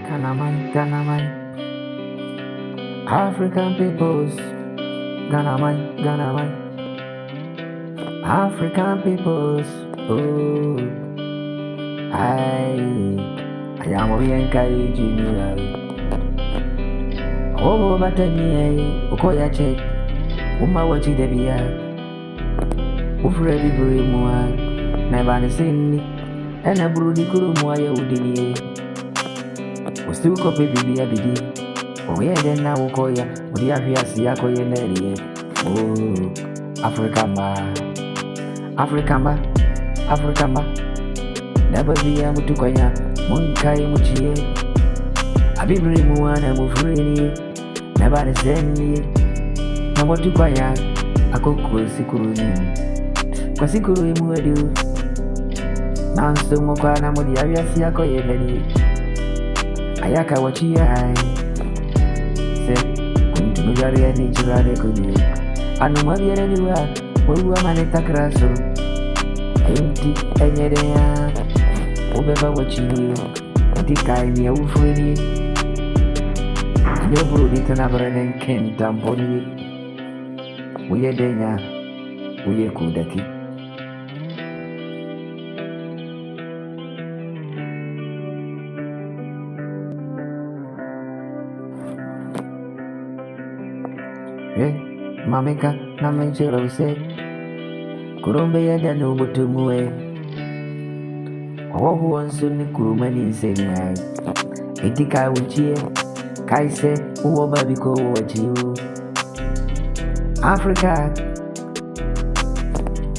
Ghana man, African peoples. Ghana man, African peoples. Oh, I am Oriental Junior. Oh, but Okoya check. Uma wachi debia. Ufredi buri mua. Never ni sinni. Ena burudi kuru mua ya udini. Still copy bibi abidi. Oh yeah, then now Okoya. Udi afiasi yako yeneri. Oh, African ba. Never be a mutukoya. Munkai muchie. Abibri mua na mufrini. Never ni senni. Na watu kwaya akoko sikuruni kwa sikuru imuedu na nsumo kwa na mudi abiasi yako yeleni ayaka wachia ai se kuntumujari ya nichurade kuni anu mabiere niwa wewa maneta kraso enti enyere ya ubeba wachini ndikai ni ufrini nyoburu ditana brenen kentamponi Uye denya, uye kudaki. Mameka na menchero se kurombe ya danu butumue owu wansu ni kurumani nsenya etika uchie kaise uwo babiko wachiu Africa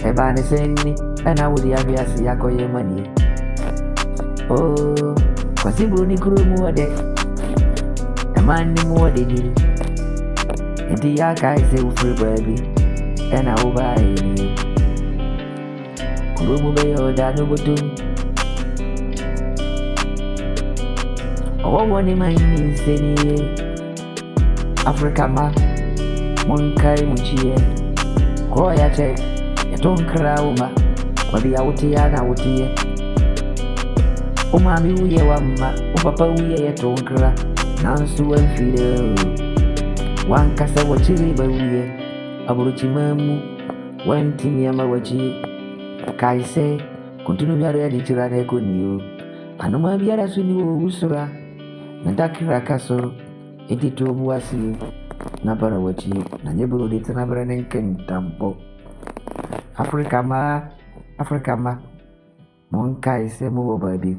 Ebane senni Ena wudi aviasi yako ye money Oh Kwa sibu ni kuru muwade Emani muwade ni Enti yaka ise ufri baby Ena uba ni Kuru mube yoda nubutu Owa wani maini seni Africa ma Munkai muchie Kwa ya check Yatonkra uma Wadi ya utia na utie Umami uye wama Upapa uye yatonkra Nansu wenfide Wankasa wachiri ba uye Aburuchi mamu Wanti miyama wachi Kaise Kuntunu nyari ya dichirane kuniyo Anuma biara suni usura Nantakira kaso Iti tubu wasi Napara wachi Nanyeburu ditana brenen kentampo Africa ma Munkai se muwo baby